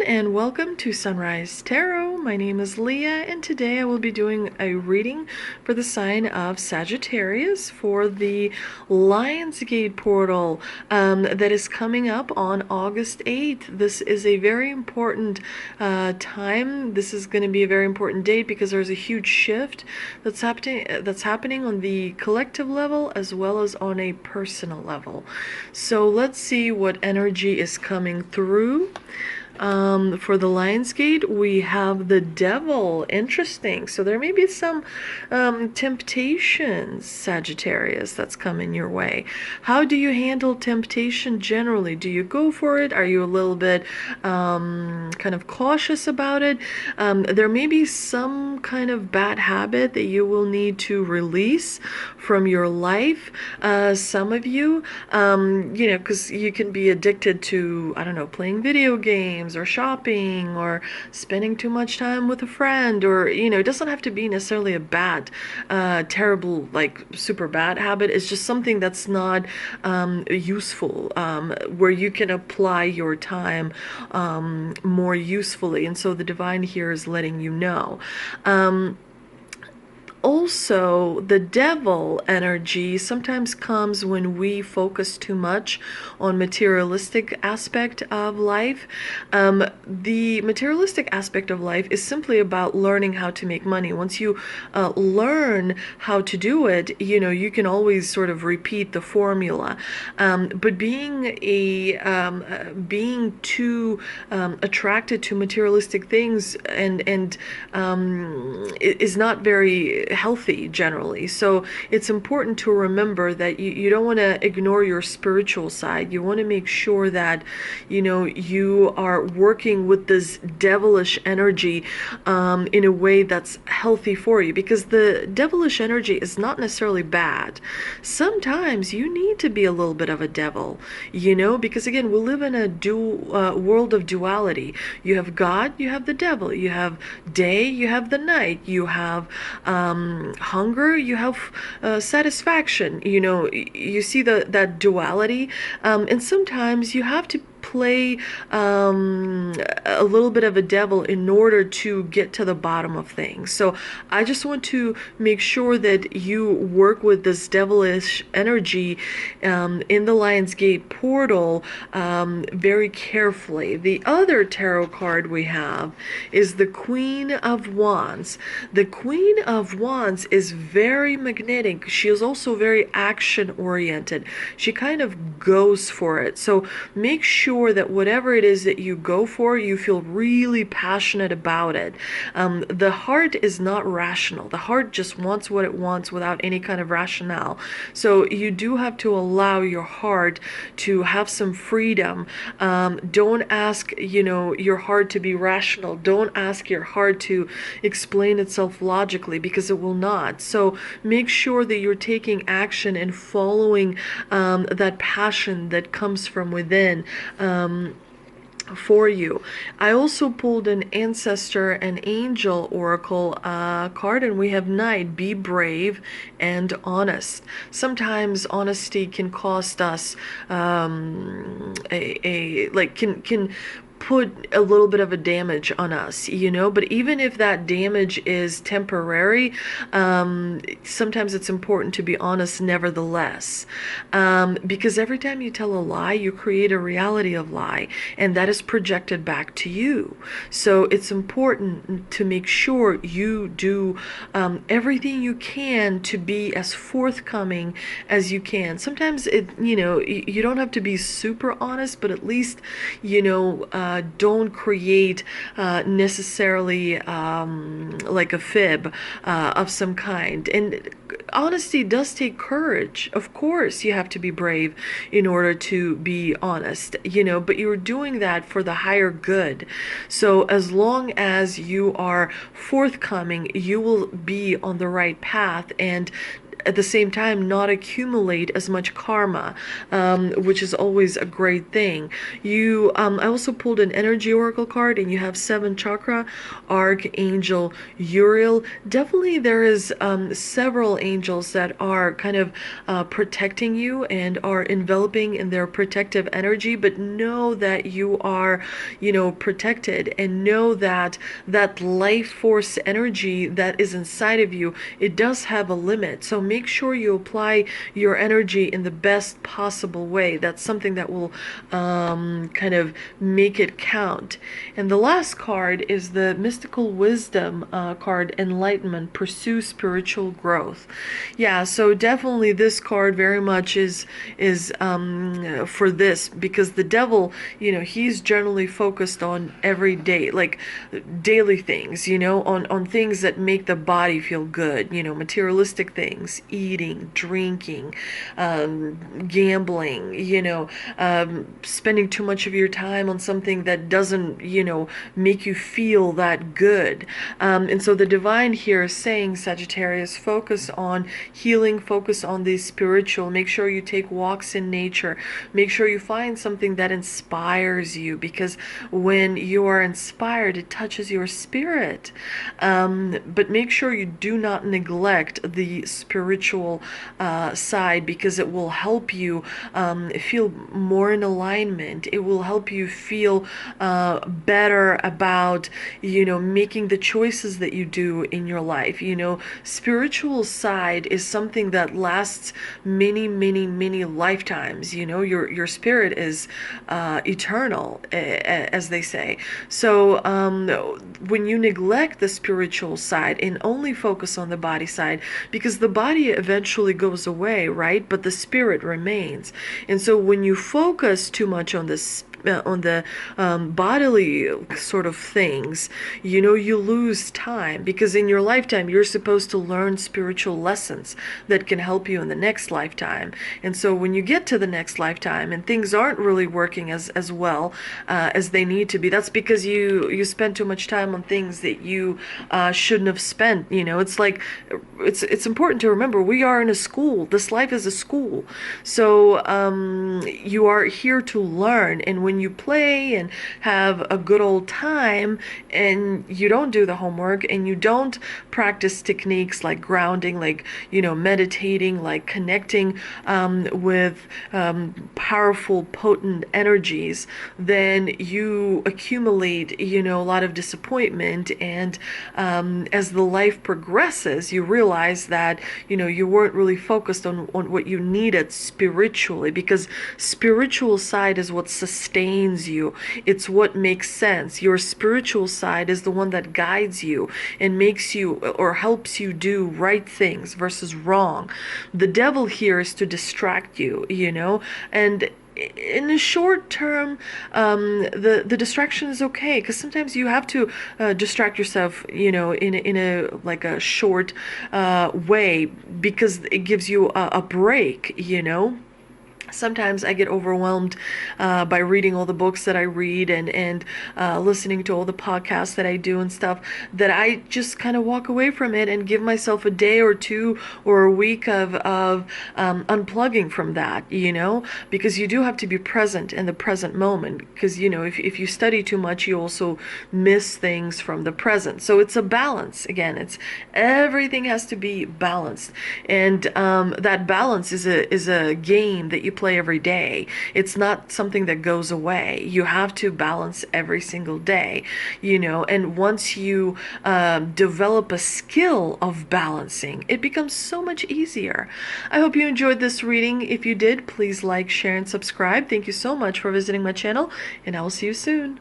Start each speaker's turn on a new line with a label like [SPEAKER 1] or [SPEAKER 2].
[SPEAKER 1] and welcome to Sunrise Tarot. My name is Leah, and today I will be doing a reading for the sign of Sagittarius for the Lionsgate portal that is coming up on August 8th. This is a very important time. This is going to be a very important date because there's a huge shift that's happening on the collective level as well as on a personal level. So let's see what energy is coming through. For the Lionsgate, we have the Devil. Interesting. So there may be some temptations, Sagittarius, that's coming your way. How do you handle temptation generally? Do you go for it? Are you a little bit kind of cautious about it? There may be some kind of bad habit that you will need to release from your life. Some of you, because you can be addicted to, I don't know, playing video games or shopping or spending too much time with a friend, or it doesn't have to be necessarily a bad terrible, like super bad habit. It's just something that's not useful, where you can apply your time more usefully, and so the divine here is letting you know. Also, the devil energy sometimes comes when we focus too much on materialistic aspect of life. The materialistic aspect of life is simply about learning how to make money. Once you learn how to do it, you can always sort of repeat the formula. But being too attracted to materialistic things and is not very healthy generally. So it's important to remember that you don't want to ignore your spiritual side. You want to make sure that you are working with this devilish energy in a way that's healthy for you, because the devilish energy is not necessarily bad. Sometimes you need to be a little bit of a devil, because again, we live in a world of duality. You have God, you have the devil. You have day, you have the night. You have hunger, you have satisfaction. You see that duality, and sometimes you have to play a little bit of a devil in order to get to the bottom of things. So I just want to make sure that you work with this devilish energy in the Lionsgate portal very carefully. The other tarot card we have is the Queen of Wands. The Queen of Wands is very magnetic. She is also very action oriented. She kind of goes for it. So make sure that whatever it is that you go for, you feel really passionate about it. The heart is not rational. The heart just wants what it wants without any kind of rationale. So you do have to allow your heart to have some freedom. Don't ask, your heart to be rational. Don't ask your heart to explain itself logically, because it will not. So make sure that you're taking action and following that passion that comes from within. For you. I also pulled an ancestor and angel oracle card, and we have Knight. Be brave and honest. Sometimes honesty can cost us can put a little bit of a damage on us, but even if that damage is temporary, sometimes it's important to be honest nevertheless, because every time you tell a lie, you create a reality of lie, and that is projected back to you. So it's important to make sure you do everything you can to be as forthcoming as you can. Sometimes you don't have to be super honest, but at least don't create necessarily like a fib of some kind. And honesty does take courage. Of course, you have to be brave in order to be honest, but you're doing that for the higher good. So as long as you are forthcoming, you will be on the right path, and at the same time not accumulate as much karma, which is always a great thing. I also pulled an energy oracle card, and you have 7 chakra, Archangel Uriel. Definitely there is several angels that are kind of protecting you and are enveloping in their protective energy, but know that you are, protected, and know that that life force energy that is inside of you, it does have a limit. So make sure you apply your energy in the best possible way. That's something that will kind of make it count. And the last card is the Mystical Wisdom card, Enlightenment, Pursue Spiritual Growth. Yeah, so definitely this card very much is for this, because the devil, he's generally focused on everyday, like daily things, on things that make the body feel good, materialistic things, eating, drinking, gambling, spending too much of your time on something that doesn't, make you feel that good. And so the divine here is saying, Sagittarius, focus on healing, focus on the spiritual. Make sure you take walks in nature. Make sure you find something that inspires you, because when you are inspired, it touches your spirit. But make sure you do not neglect the spiritual side, because it will help you feel more in alignment. It will help you feel better about, making the choices that you do in your life. Spiritual side is something that lasts many, many, many lifetimes. Your spirit is eternal, as they say. So when you neglect the spiritual side and only focus on the body side, because the body eventually goes away, right? But the spirit remains. And so when you focus too much on this on the bodily sort of things, you lose time, because in your lifetime you're supposed to learn spiritual lessons that can help you in the next lifetime. And so when you get to the next lifetime and things aren't really working as well as they need to be, that's because you spend too much time on things that you shouldn't have spent. It's like it's important to remember, we are in a school. This life is a school. So you are here to learn, and when you play and have a good old time and you don't do the homework and you don't practice techniques like grounding, like meditating, like connecting with powerful, potent energies, then you accumulate a lot of disappointment. And as the life progresses, you realize that you weren't really focused on what you needed spiritually, because spiritual side is what sustains you. It's what makes sense. Your spiritual side is the one that guides you and makes you, or helps you do right things versus wrong. The devil here is to distract you, and in the short term, the distraction is okay, because sometimes you have to distract yourself, in a like a short way, because it gives you a break. Sometimes I get overwhelmed by reading all the books that I read and listening to all the podcasts that I do and stuff, that I just kind of walk away from it and give myself a day or two or a week of unplugging from that, because you do have to be present in the present moment, because, if you study too much, you also miss things from the present. So it's a balance. Again, everything has to be balanced. And that balance is a game that you play every day. It's not something that goes away. You have to balance every single day, and once you develop a skill of balancing, it becomes so much easier. I hope you enjoyed this reading. If you did, please like, share, and subscribe. Thank you so much for visiting my channel, and I will see you soon.